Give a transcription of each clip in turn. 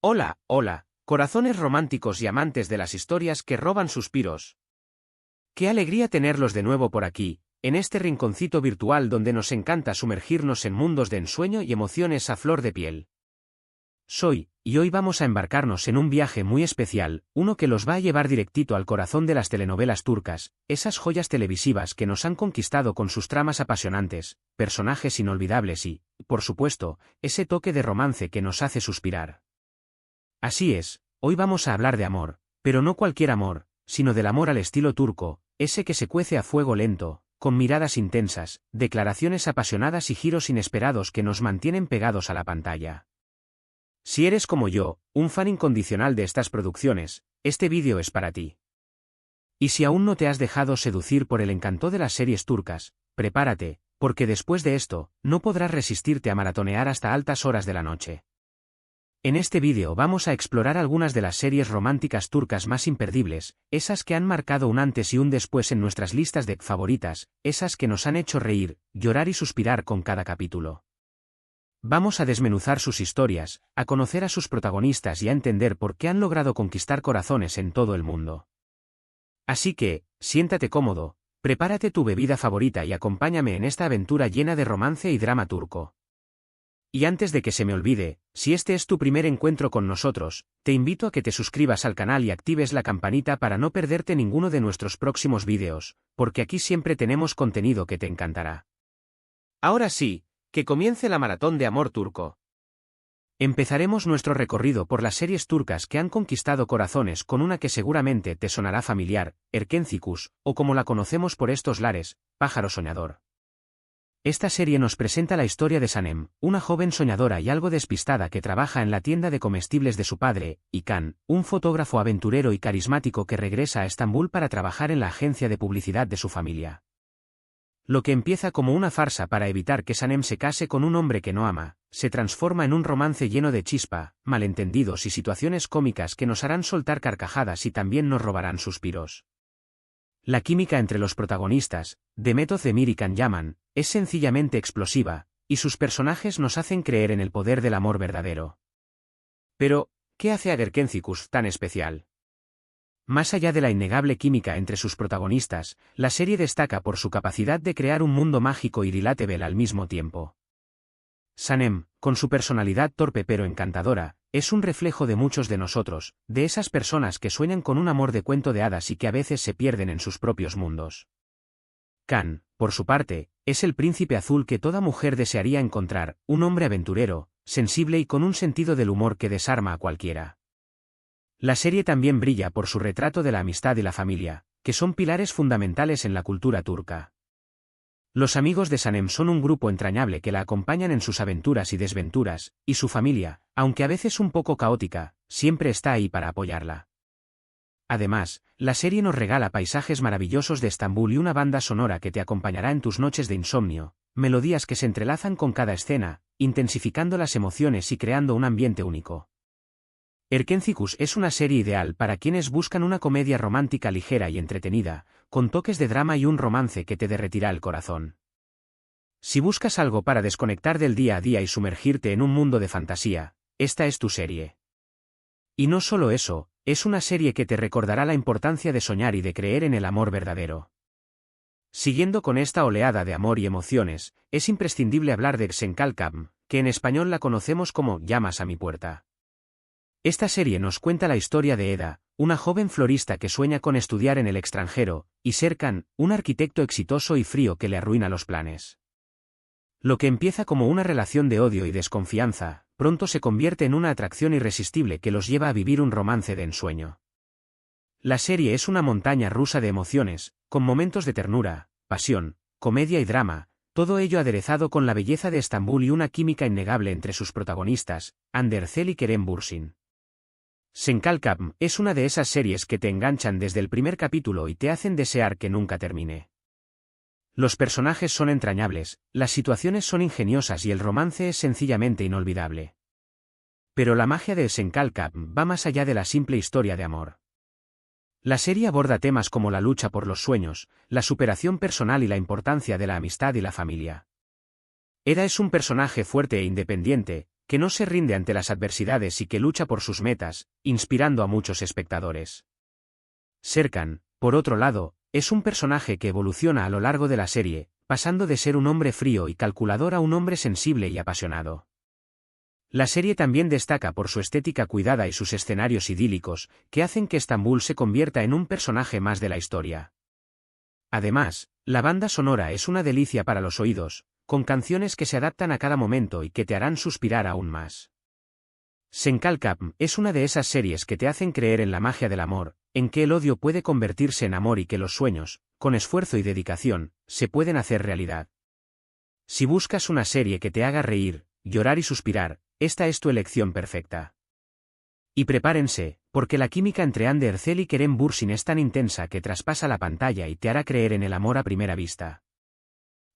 Hola, hola, corazones románticos y amantes de las historias que roban suspiros. Qué alegría tenerlos de nuevo por aquí, en este rinconcito virtual donde nos encanta sumergirnos en mundos de ensueño y emociones a flor de piel. Y hoy vamos a embarcarnos en un viaje muy especial, uno que los va a llevar directito al corazón de las telenovelas turcas, esas joyas televisivas que nos han conquistado con sus tramas apasionantes, personajes inolvidables y, por supuesto, ese toque de romance que nos hace suspirar. Así es, hoy vamos a hablar de amor, pero no cualquier amor, sino del amor al estilo turco, ese que se cuece a fuego lento, con miradas intensas, declaraciones apasionadas y giros inesperados que nos mantienen pegados a la pantalla. Si eres como yo, un fan incondicional de estas producciones, este vídeo es para ti. Y si aún no te has dejado seducir por el encanto de las series turcas, prepárate, porque después de esto, no podrás resistirte a maratonear hasta altas horas de la noche. En este vídeo vamos a explorar algunas de las series románticas turcas más imperdibles, esas que han marcado un antes y un después en nuestras listas de favoritas, esas que nos han hecho reír, llorar y suspirar con cada capítulo. Vamos a desmenuzar sus historias, a conocer a sus protagonistas y a entender por qué han logrado conquistar corazones en todo el mundo. Así que, siéntate cómodo, prepárate tu bebida favorita y acompáñame en esta aventura llena de romance y drama turco. Y antes de que se me olvide, si este es tu primer encuentro con nosotros, te invito a que te suscribas al canal y actives la campanita para no perderte ninguno de nuestros próximos vídeos, porque aquí siempre tenemos contenido que te encantará. Ahora sí, que comience la maratón de amor turco. Empezaremos nuestro recorrido por las series turcas que han conquistado corazones con una que seguramente te sonará familiar, Erkencikus, o como la conocemos por estos lares, Pájaro Soñador. Esta serie nos presenta la historia de Sanem, una joven soñadora y algo despistada que trabaja en la tienda de comestibles de su padre, y Can, un fotógrafo aventurero y carismático que regresa a Estambul para trabajar en la agencia de publicidad de su familia. Lo que empieza como una farsa para evitar que Sanem se case con un hombre que no ama, se transforma en un romance lleno de chispa, malentendidos y situaciones cómicas que nos harán soltar carcajadas y también nos robarán suspiros. La química entre los protagonistas, Demet Özdemir y Can Yaman, es sencillamente explosiva, y sus personajes nos hacen creer en el poder del amor verdadero. Pero, ¿qué hace a Erkencikus tan especial? Más allá de la innegable química entre sus protagonistas, la serie destaca por su capacidad de crear un mundo mágico y relatable al mismo tiempo. Sanem, con su personalidad torpe pero encantadora, es un reflejo de muchos de nosotros, de esas personas que sueñan con un amor de cuento de hadas y que a veces se pierden en sus propios mundos. Can, por su parte, es el príncipe azul que toda mujer desearía encontrar, un hombre aventurero, sensible y con un sentido del humor que desarma a cualquiera. La serie también brilla por su retrato de la amistad y la familia, que son pilares fundamentales en la cultura turca. Los amigos de Sanem son un grupo entrañable que la acompañan en sus aventuras y desventuras, y su familia, aunque a veces un poco caótica, siempre está ahí para apoyarla. Además, la serie nos regala paisajes maravillosos de Estambul y una banda sonora que te acompañará en tus noches de insomnio, melodías que se entrelazan con cada escena, intensificando las emociones y creando un ambiente único. Erkencikus es una serie ideal para quienes buscan una comedia romántica ligera y entretenida, con toques de drama y un romance que te derretirá el corazón. Si buscas algo para desconectar del día a día y sumergirte en un mundo de fantasía, esta es tu serie. Y no solo eso, es una serie que te recordará la importancia de soñar y de creer en el amor verdadero. Siguiendo con esta oleada de amor y emociones, es imprescindible hablar de Xenkalkam, que en español la conocemos como Llamas a mi puerta. Esta serie nos cuenta la historia de Eda, una joven florista que sueña con estudiar en el extranjero, y Serkan, un arquitecto exitoso y frío que le arruina los planes. Lo que empieza como una relación de odio y desconfianza, pronto se convierte en una atracción irresistible que los lleva a vivir un romance de ensueño. La serie es una montaña rusa de emociones, con momentos de ternura, pasión, comedia y drama, todo ello aderezado con la belleza de Estambul y una química innegable entre sus protagonistas, Hande Erçel y Kerem Bürsin. Xenkalkam es una de esas series que te enganchan desde el primer capítulo y te hacen desear que nunca termine. Los personajes son entrañables, las situaciones son ingeniosas y el romance es sencillamente inolvidable. Pero la magia de Xenkalkam va más allá de la simple historia de amor. La serie aborda temas como la lucha por los sueños, la superación personal y la importancia de la amistad y la familia. Eda es un personaje fuerte e independiente, que no se rinde ante las adversidades y que lucha por sus metas, inspirando a muchos espectadores. Serkan, por otro lado, es un personaje que evoluciona a lo largo de la serie, pasando de ser un hombre frío y calculador a un hombre sensible y apasionado. La serie también destaca por su estética cuidada y sus escenarios idílicos, que hacen que Estambul se convierta en un personaje más de la historia. Además, la banda sonora es una delicia para los oídos, con canciones que se adaptan a cada momento y que te harán suspirar aún más. Senkalkam es una de esas series que te hacen creer en la magia del amor, en que el odio puede convertirse en amor y que los sueños, con esfuerzo y dedicación, se pueden hacer realidad. Si buscas una serie que te haga reír, llorar y suspirar, esta es tu elección perfecta. Y prepárense, porque la química entre Ander Ercel y Kerem Bürsin es tan intensa que traspasa la pantalla y te hará creer en el amor a primera vista.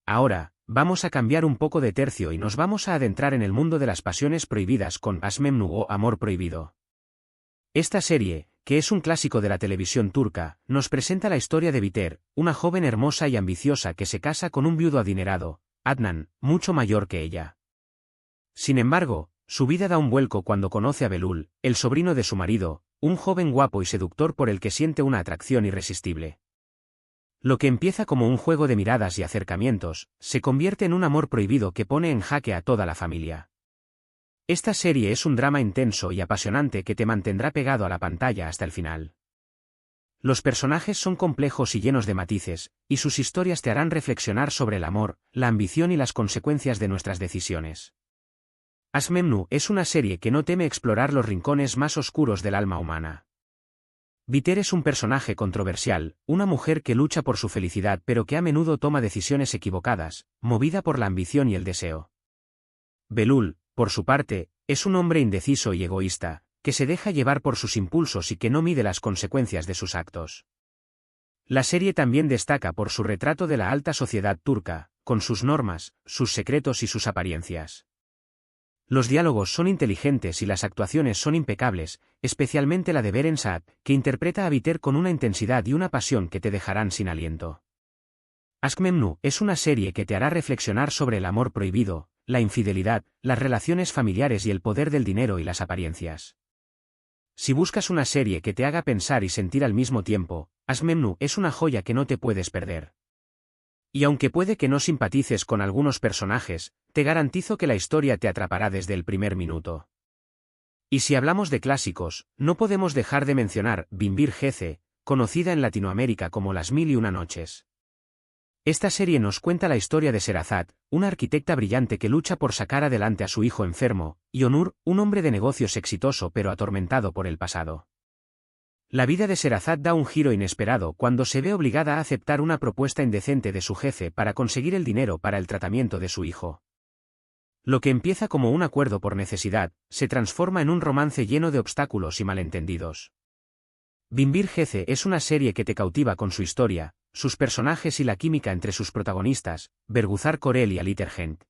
Ahora, vamos a cambiar un poco de tercio y nos vamos a adentrar en el mundo de las pasiones prohibidas con Aşk Memnu o Amor Prohibido. Esta serie, que es un clásico de la televisión turca, nos presenta la historia de Biter, una joven hermosa y ambiciosa que se casa con un viudo adinerado, Adnan, mucho mayor que ella. Sin embargo, su vida da un vuelco cuando conoce a Belul, el sobrino de su marido, un joven guapo y seductor por el que siente una atracción irresistible. Lo que empieza como un juego de miradas y acercamientos, se convierte en un amor prohibido que pone en jaque a toda la familia. Esta serie es un drama intenso y apasionante que te mantendrá pegado a la pantalla hasta el final. Los personajes son complejos y llenos de matices, y sus historias te harán reflexionar sobre el amor, la ambición y las consecuencias de nuestras decisiones. Aşk Memnu es una serie que no teme explorar los rincones más oscuros del alma humana. Biter es un personaje controversial, una mujer que lucha por su felicidad pero que a menudo toma decisiones equivocadas, movida por la ambición y el deseo. Belul, por su parte, es un hombre indeciso y egoísta, que se deja llevar por sus impulsos y que no mide las consecuencias de sus actos. La serie también destaca por su retrato de la alta sociedad turca, con sus normas, sus secretos y sus apariencias. Los diálogos son inteligentes y las actuaciones son impecables, especialmente la de Beren Saat, que interpreta a Biter con una intensidad y una pasión que te dejarán sin aliento. Aşk Memnu es una serie que te hará reflexionar sobre el amor prohibido, la infidelidad, las relaciones familiares y el poder del dinero y las apariencias. Si buscas una serie que te haga pensar y sentir al mismo tiempo, Aşk Memnu es una joya que no te puedes perder. Y aunque puede que no simpatices con algunos personajes, te garantizo que la historia te atrapará desde el primer minuto. Y si hablamos de clásicos, no podemos dejar de mencionar Binbir Gece, conocida en Latinoamérica como Las Mil y Una Noches. Esta serie nos cuenta la historia de Sherazad, una arquitecta brillante que lucha por sacar adelante a su hijo enfermo, y Onur, un hombre de negocios exitoso pero atormentado por el pasado. La vida de Sherazad da un giro inesperado cuando se ve obligada a aceptar una propuesta indecente de su jefe para conseguir el dinero para el tratamiento de su hijo. Lo que empieza como un acuerdo por necesidad, se transforma en un romance lleno de obstáculos y malentendidos. Binbir Gece es una serie que te cautiva con su historia, sus personajes y la química entre sus protagonistas, Bergüzar Korel y Ali Tergenk.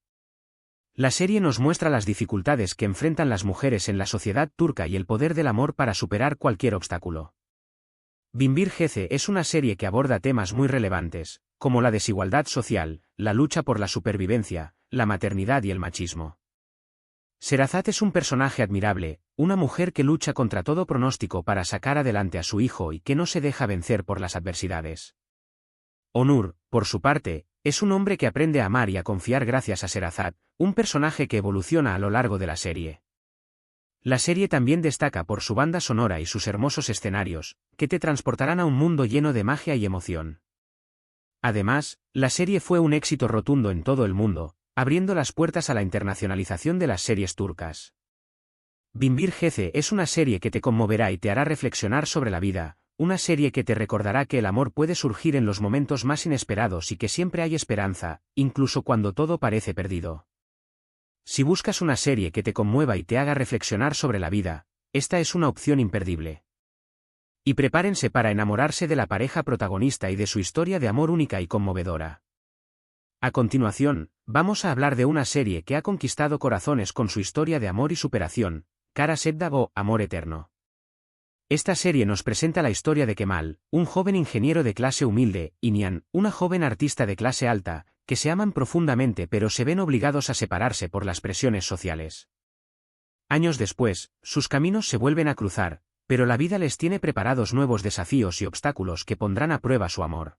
La serie nos muestra las dificultades que enfrentan las mujeres en la sociedad turca y el poder del amor para superar cualquier obstáculo. Binbir Gece es una serie que aborda temas muy relevantes, como la desigualdad social, la lucha por la supervivencia, la maternidad y el machismo. Sherazad es un personaje admirable, una mujer que lucha contra todo pronóstico para sacar adelante a su hijo y que no se deja vencer por las adversidades. Onur, por su parte, es un hombre que aprende a amar y a confiar gracias a Sherazad, un personaje que evoluciona a lo largo de la serie. La serie también destaca por su banda sonora y sus hermosos escenarios, que te transportarán a un mundo lleno de magia y emoción. Además, la serie fue un éxito rotundo en todo el mundo, abriendo las puertas a la internacionalización de las series turcas. Binbir Gece es una serie que te conmoverá y te hará reflexionar sobre la vida, una serie que te recordará que el amor puede surgir en los momentos más inesperados y que siempre hay esperanza, incluso cuando todo parece perdido. Si buscas una serie que te conmueva y te haga reflexionar sobre la vida, esta es una opción imperdible. Y prepárense para enamorarse de la pareja protagonista y de su historia de amor única y conmovedora. A continuación, vamos a hablar de una serie que ha conquistado corazones con su historia de amor y superación, Kara Sevda o Amor Eterno. Esta serie nos presenta la historia de Kemal, un joven ingeniero de clase humilde, y Nihan, una joven artista de clase alta, que se aman profundamente pero se ven obligados a separarse por las presiones sociales. Años después, sus caminos se vuelven a cruzar, pero la vida les tiene preparados nuevos desafíos y obstáculos que pondrán a prueba su amor.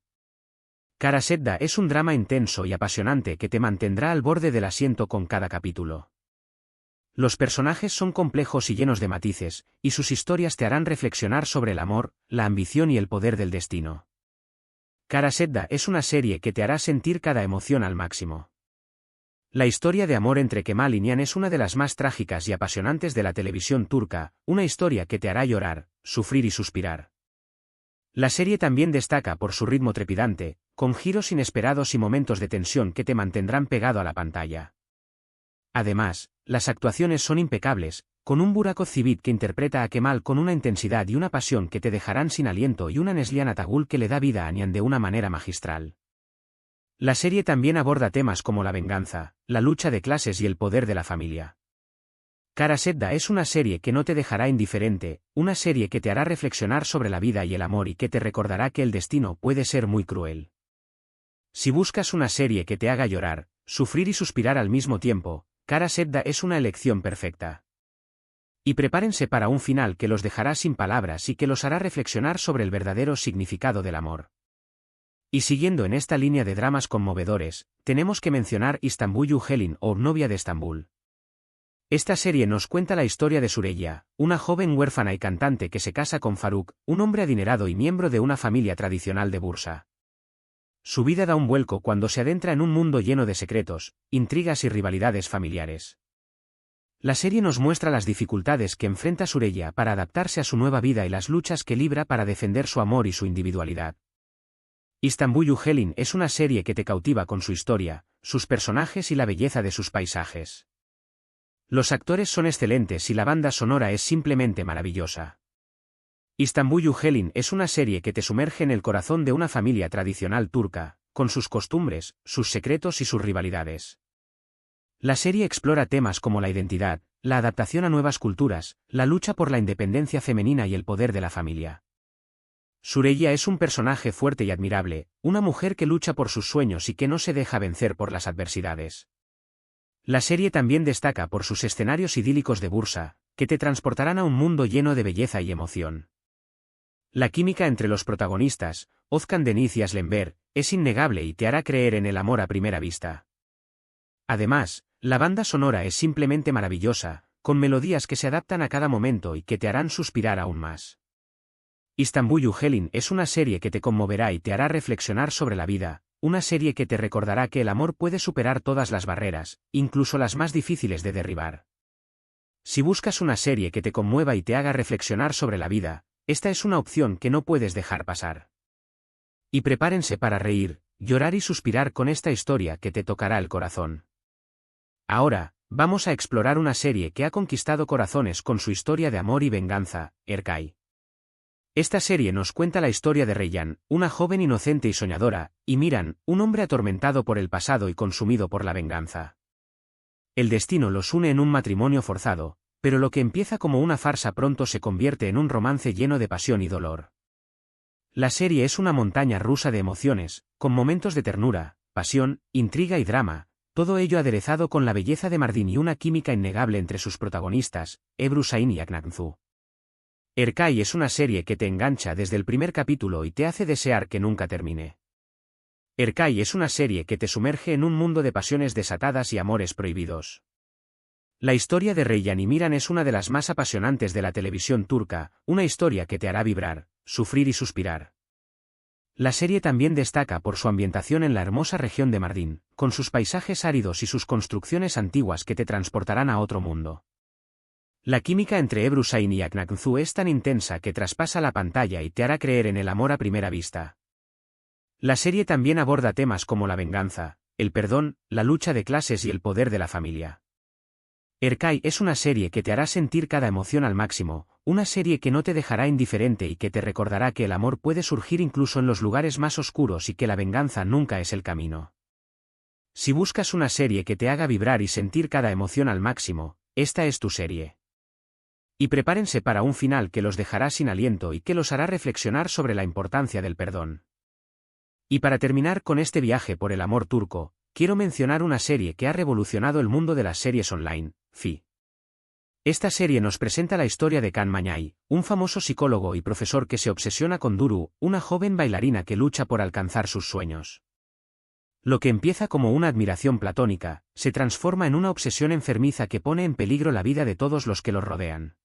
Kara Sedda es un drama intenso y apasionante que te mantendrá al borde del asiento con cada capítulo. Los personajes son complejos y llenos de matices, y sus historias te harán reflexionar sobre el amor, la ambición y el poder del destino. Kara Sedda es una serie que te hará sentir cada emoción al máximo. La historia de amor entre Kemal y Nihan es una de las más trágicas y apasionantes de la televisión turca, una historia que te hará llorar, sufrir y suspirar. La serie también destaca por su ritmo trepidante, con giros inesperados y momentos de tensión que te mantendrán pegado a la pantalla. Además, las actuaciones son impecables, con un Burak Özçivit que interpreta a Kemal con una intensidad y una pasión que te dejarán sin aliento y una Neslihan Atagul que le da vida a Nihan de una manera magistral. La serie también aborda temas como la venganza, la lucha de clases y el poder de la familia. Kara Sedda es una serie que no te dejará indiferente, una serie que te hará reflexionar sobre la vida y el amor y que te recordará que el destino puede ser muy cruel. Si buscas una serie que te haga llorar, sufrir y suspirar al mismo tiempo, Kara Sedda es una elección perfecta. Y prepárense para un final que los dejará sin palabras y que los hará reflexionar sobre el verdadero significado del amor. Y siguiendo en esta línea de dramas conmovedores, tenemos que mencionar Istanbul Helin o Novia de Estambul. Esta serie nos cuenta la historia de Süreyya, una joven huérfana y cantante que se casa con Faruk, un hombre adinerado y miembro de una familia tradicional de Bursa. Su vida da un vuelco cuando se adentra en un mundo lleno de secretos, intrigas y rivalidades familiares. La serie nos muestra las dificultades que enfrenta Süreyya para adaptarse a su nueva vida y las luchas que libra para defender su amor y su individualidad. Istanbul Helin es una serie que te cautiva con su historia, sus personajes y la belleza de sus paisajes. Los actores son excelentes y la banda sonora es simplemente maravillosa. Istanbul Helin es una serie que te sumerge en el corazón de una familia tradicional turca, con sus costumbres, sus secretos y sus rivalidades. La serie explora temas como la identidad, la adaptación a nuevas culturas, la lucha por la independencia femenina y el poder de la familia. Süreyya es un personaje fuerte y admirable, una mujer que lucha por sus sueños y que no se deja vencer por las adversidades. La serie también destaca por sus escenarios idílicos de Bursa, que te transportarán a un mundo lleno de belleza y emoción. La química entre los protagonistas, Özkan Deniz y Aslenber, es innegable y te hará creer en el amor a primera vista. Además, la banda sonora es simplemente maravillosa, con melodías que se adaptan a cada momento y que te harán suspirar aún más. Istanbul Helin es una serie que te conmoverá y te hará reflexionar sobre la vida, una serie que te recordará que el amor puede superar todas las barreras, incluso las más difíciles de derribar. Si buscas una serie que te conmueva y te haga reflexionar sobre la vida, esta es una opción que no puedes dejar pasar. Y prepárense para reír, llorar y suspirar con esta historia que te tocará el corazón. Ahora, vamos a explorar una serie que ha conquistado corazones con su historia de amor y venganza, Erkay. Esta serie nos cuenta la historia de Reyhan, una joven inocente y soñadora, y Miran, un hombre atormentado por el pasado y consumido por la venganza. El destino los une en un matrimonio forzado, pero lo que empieza como una farsa pronto se convierte en un romance lleno de pasión y dolor. La serie es una montaña rusa de emociones, con momentos de ternura, pasión, intriga y drama, todo ello aderezado con la belleza de Mardin y una química innegable entre sus protagonistas, Ebru Şahin y Aknagzu. Erkay es una serie que te engancha desde el primer capítulo y te hace desear que nunca termine. Erkay es una serie que te sumerge en un mundo de pasiones desatadas y amores prohibidos. La historia de Reyhan y Miran es una de las más apasionantes de la televisión turca, una historia que te hará vibrar, sufrir y suspirar. La serie también destaca por su ambientación en la hermosa región de Mardin, con sus paisajes áridos y sus construcciones antiguas que te transportarán a otro mundo. La química entre Ebru Şahin y Aknagzu es tan intensa que traspasa la pantalla y te hará creer en el amor a primera vista. La serie también aborda temas como la venganza, el perdón, la lucha de clases y el poder de la familia. Erkay es una serie que te hará sentir cada emoción al máximo, una serie que no te dejará indiferente y que te recordará que el amor puede surgir incluso en los lugares más oscuros y que la venganza nunca es el camino. Si buscas una serie que te haga vibrar y sentir cada emoción al máximo, esta es tu serie. Y prepárense para un final que los dejará sin aliento y que los hará reflexionar sobre la importancia del perdón. Y para terminar con este viaje por el amor turco, quiero mencionar una serie que ha revolucionado el mundo de las series online, Fi. Esta serie nos presenta la historia de Can Mañay, un famoso psicólogo y profesor que se obsesiona con Duru, una joven bailarina que lucha por alcanzar sus sueños. Lo que empieza como una admiración platónica, se transforma en una obsesión enfermiza que pone en peligro la vida de todos los que los rodean.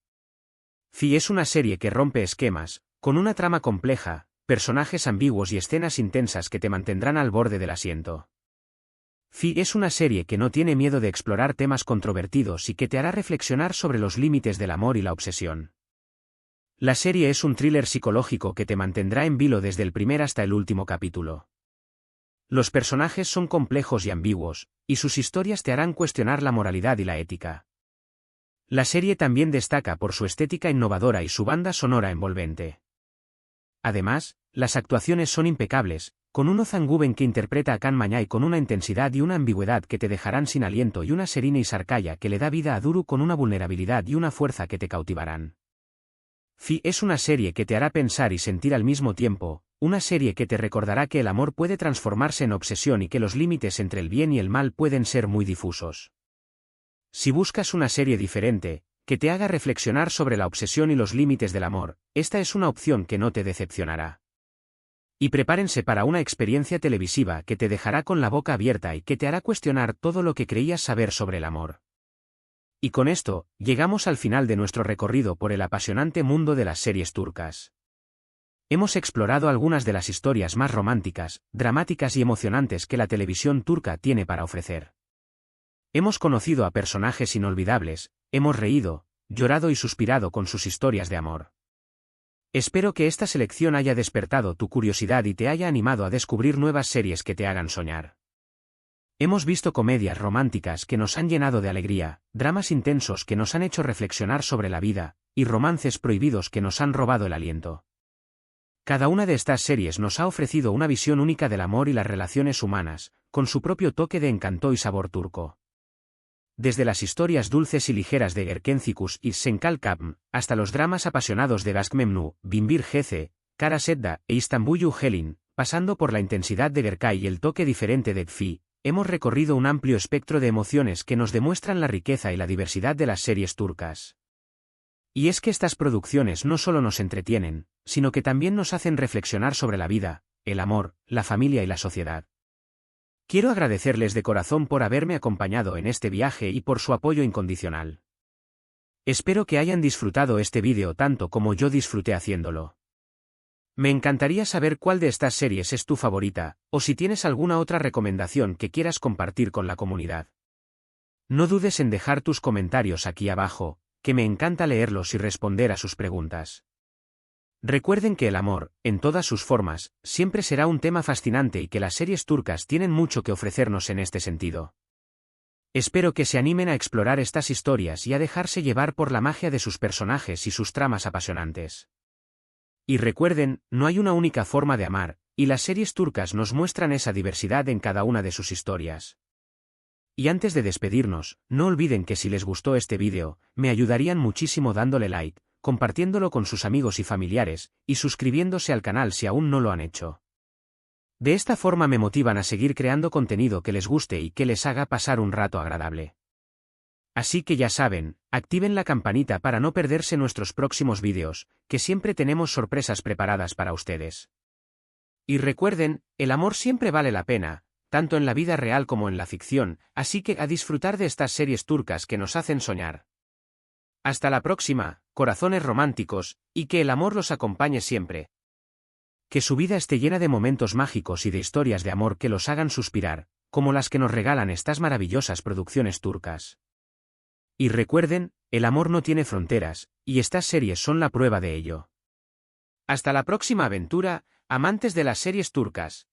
Fi es una serie que rompe esquemas, con una trama compleja, personajes ambiguos y escenas intensas que te mantendrán al borde del asiento. Fi es una serie que no tiene miedo de explorar temas controvertidos y que te hará reflexionar sobre los límites del amor y la obsesión. La serie es un thriller psicológico que te mantendrá en vilo desde el primer hasta el último capítulo. Los personajes son complejos y ambiguos, y sus historias te harán cuestionar la moralidad y la ética. La serie también destaca por su estética innovadora y su banda sonora envolvente. Además, las actuaciones son impecables, con un Ozan Guben que interpreta a Can Mañay con una intensidad y una ambigüedad que te dejarán sin aliento y una Serine Isarkaya que le da vida a Duru con una vulnerabilidad y una fuerza que te cautivarán. Fi es una serie que te hará pensar y sentir al mismo tiempo, una serie que te recordará que el amor puede transformarse en obsesión y que los límites entre el bien y el mal pueden ser muy difusos. Si buscas una serie diferente, que te haga reflexionar sobre la obsesión y los límites del amor, esta es una opción que no te decepcionará. Y prepárense para una experiencia televisiva que te dejará con la boca abierta y que te hará cuestionar todo lo que creías saber sobre el amor. Y con esto, llegamos al final de nuestro recorrido por el apasionante mundo de las series turcas. Hemos explorado algunas de las historias más románticas, dramáticas y emocionantes que la televisión turca tiene para ofrecer. Hemos conocido a personajes inolvidables, hemos reído, llorado y suspirado con sus historias de amor. Espero que esta selección haya despertado tu curiosidad y te haya animado a descubrir nuevas series que te hagan soñar. Hemos visto comedias románticas que nos han llenado de alegría, dramas intensos que nos han hecho reflexionar sobre la vida, y romances prohibidos que nos han robado el aliento. Cada una de estas series nos ha ofrecido una visión única del amor y las relaciones humanas, con su propio toque de encanto y sabor turco. Desde las historias dulces y ligeras de Erken Cikus y Senkal Kapm, hasta los dramas apasionados de Gask Memnu, Binbir Gece, Kara Sedda e Istanbul Helin, pasando por la intensidad de Berkay y el toque diferente de Fi, hemos recorrido un amplio espectro de emociones que nos demuestran la riqueza y la diversidad de las series turcas. Y es que estas producciones no solo nos entretienen, sino que también nos hacen reflexionar sobre la vida, el amor, la familia y la sociedad. Quiero agradecerles de corazón por haberme acompañado en este viaje y por su apoyo incondicional. Espero que hayan disfrutado este vídeo tanto como yo disfruté haciéndolo. Me encantaría saber cuál de estas series es tu favorita, o si tienes alguna otra recomendación que quieras compartir con la comunidad. No dudes en dejar tus comentarios aquí abajo, que me encanta leerlos y responder a sus preguntas. Recuerden que el amor, en todas sus formas, siempre será un tema fascinante y que las series turcas tienen mucho que ofrecernos en este sentido. Espero que se animen a explorar estas historias y a dejarse llevar por la magia de sus personajes y sus tramas apasionantes. Y recuerden, no hay una única forma de amar, y las series turcas nos muestran esa diversidad en cada una de sus historias. Y antes de despedirnos, no olviden que si les gustó este vídeo, me ayudarían muchísimo dándole like, compartiéndolo con sus amigos y familiares, y suscribiéndose al canal si aún no lo han hecho. De esta forma me motivan a seguir creando contenido que les guste y que les haga pasar un rato agradable. Así que ya saben, activen la campanita para no perderse nuestros próximos vídeos, que siempre tenemos sorpresas preparadas para ustedes. Y recuerden, el amor siempre vale la pena, tanto en la vida real como en la ficción, así que a disfrutar de estas series turcas que nos hacen soñar. Hasta la próxima, corazones románticos, y que el amor los acompañe siempre. Que su vida esté llena de momentos mágicos y de historias de amor que los hagan suspirar, como las que nos regalan estas maravillosas producciones turcas. Y recuerden, el amor no tiene fronteras, y estas series son la prueba de ello. Hasta la próxima aventura, amantes de las series turcas.